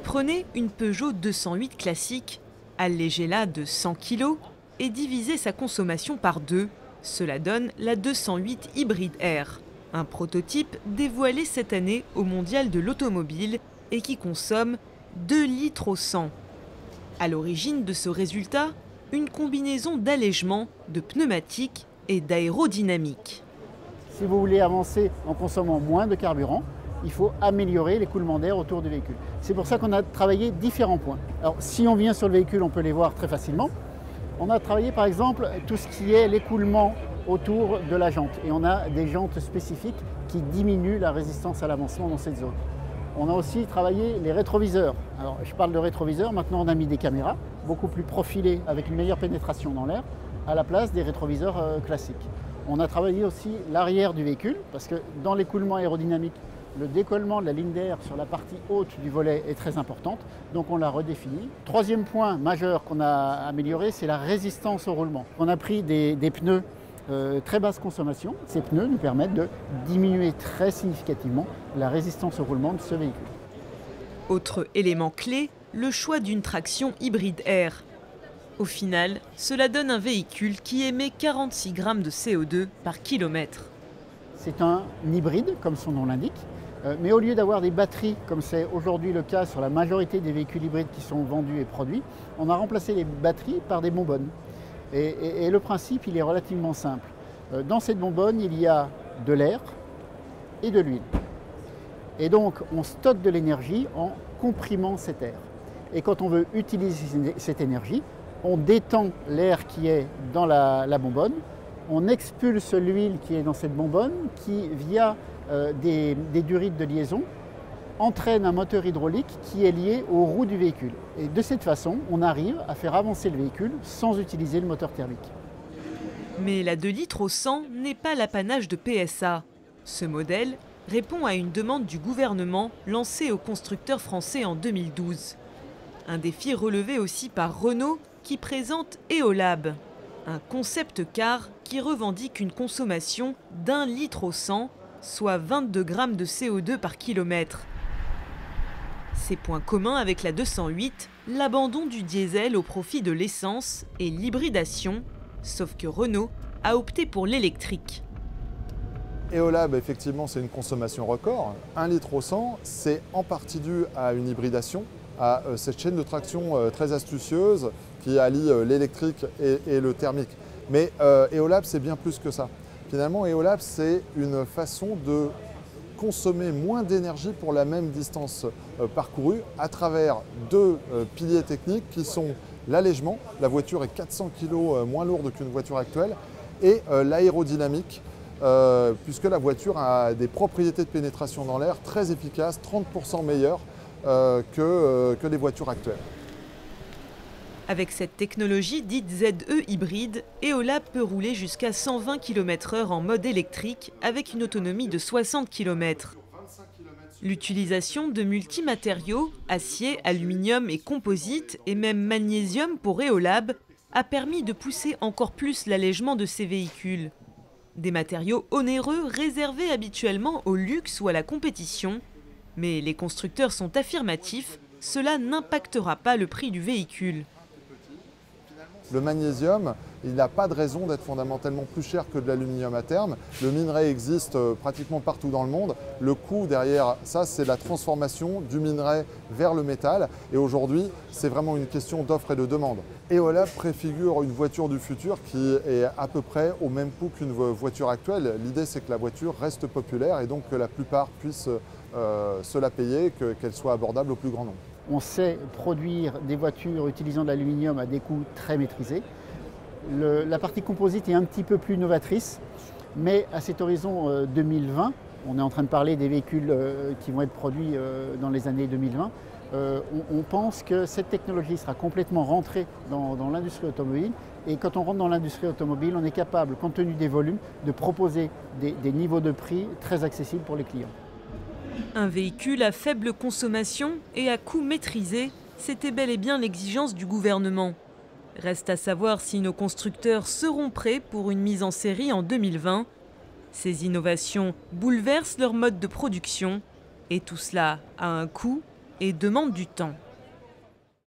Prenez une Peugeot 208 classique, allégez-la de 100 kg et divisez sa consommation par 2. Cela donne la 208 Hybrid R, un prototype dévoilé cette année au Mondial de l'automobile et qui consomme 2 litres au 100. À l'origine de ce résultat, une combinaison d'allègement, de pneumatique et d'aérodynamique. Si vous voulez avancer en consommant moins de carburant, il faut améliorer l'écoulement d'air autour du véhicule. C'est pour ça qu'on a travaillé différents points. Alors, si on vient sur le véhicule, on peut les voir très facilement. On a travaillé par exemple tout ce qui est l'écoulement autour de la jante. Et on a des jantes spécifiques qui diminuent la résistance à l'avancement dans cette zone. On a aussi travaillé les rétroviseurs. Alors, je parle de rétroviseurs, maintenant on a mis des caméras beaucoup plus profilées avec une meilleure pénétration dans l'air à la place des rétroviseurs classiques. On a travaillé aussi l'arrière du véhicule parce que dans l'écoulement aérodynamique, le décollement de la ligne d'air sur la partie haute du volet est très importante, donc on l'a redéfini. Troisième point majeur qu'on a amélioré, c'est la résistance au roulement. On a pris des pneus très basse consommation. Ces pneus nous permettent de diminuer très significativement la résistance au roulement de ce véhicule. Autre élément clé, le choix d'une traction hybride R. Au final, cela donne un véhicule qui émet 46 grammes de CO2 par kilomètre. C'est un hybride, comme son nom l'indique, mais au lieu d'avoir des batteries, comme c'est aujourd'hui le cas sur la majorité des véhicules hybrides qui sont vendus et produits, on a remplacé les batteries par des bonbonnes. Et le principe, il est relativement simple. Dans cette bonbonne, il y a de l'air et de l'huile. Et donc, on stocke de l'énergie en comprimant cet air. Et quand on veut utiliser cette énergie, on détend l'air qui est dans la bonbonne, on expulse l'huile qui est dans cette bonbonne qui, via des durites de liaison, entraîne un moteur hydraulique qui est lié aux roues du véhicule. Et de cette façon, on arrive à faire avancer le véhicule sans utiliser le moteur thermique. Mais la 2 litres au 100 n'est pas l'apanage de PSA. Ce modèle répond à une demande du gouvernement lancée aux constructeurs français en 2012. Un défi relevé aussi par Renault qui présente Eolab, un concept car qui revendique une consommation d'1 litre au 100, soit 22 grammes de CO2 par kilomètre. Ses points communs avec la 208, l'abandon du diesel au profit de l'essence et l'hybridation, sauf que Renault a opté pour l'électrique. Eolab, effectivement, c'est une consommation record. 1 litre au 100, c'est en partie dû à une hybridation, à cette chaîne de traction très astucieuse qui allie l'électrique et le thermique. Mais Eolab, c'est bien plus que ça. Finalement, Eolab, c'est une façon de consommer moins d'énergie pour la même distance parcourue à travers deux piliers techniques qui sont l'allègement, la voiture est 400 kg moins lourde qu'une voiture actuelle, et l'aérodynamique, puisque la voiture a des propriétés de pénétration dans l'air très efficaces, 30% meilleures que les voitures actuelles. Avec cette technologie dite ZE hybride, Eolab peut rouler jusqu'à 120 km/h en mode électrique avec une autonomie de 60 km. L'utilisation de multimatériaux, acier, aluminium et composite, et même magnésium pour Eolab, a permis de pousser encore plus l'allègement de ces véhicules. Des matériaux onéreux réservés habituellement au luxe ou à la compétition. Mais les constructeurs sont affirmatifs, cela n'impactera pas le prix du véhicule. Le magnésium, il n'a pas de raison d'être fondamentalement plus cher que de l'aluminium à terme. Le minerai existe pratiquement partout dans le monde. Le coût derrière ça, c'est la transformation du minerai vers le métal. Et aujourd'hui, c'est vraiment une question d'offre et de demande. Eolab préfigure une voiture du futur qui est à peu près au même coût qu'une voiture actuelle. L'idée, c'est que la voiture reste populaire et donc que la plupart puissent se la payer, qu'elle soit abordable au plus grand nombre. On sait produire des voitures utilisant de l'aluminium à des coûts très maîtrisés. La partie composite est un petit peu plus novatrice, mais à cet horizon 2020, on est en train de parler des véhicules qui vont être produits dans les années 2020, on pense que cette technologie sera complètement rentrée dans l'industrie automobile. Et quand on rentre dans l'industrie automobile, on est capable, compte tenu des volumes, de proposer des niveaux de prix très accessibles pour les clients. Un véhicule à faible consommation et à coût maîtrisé, c'était bel et bien l'exigence du gouvernement. Reste à savoir si nos constructeurs seront prêts pour une mise en série en 2020. Ces innovations bouleversent leur mode de production et tout cela a un coût et demande du temps.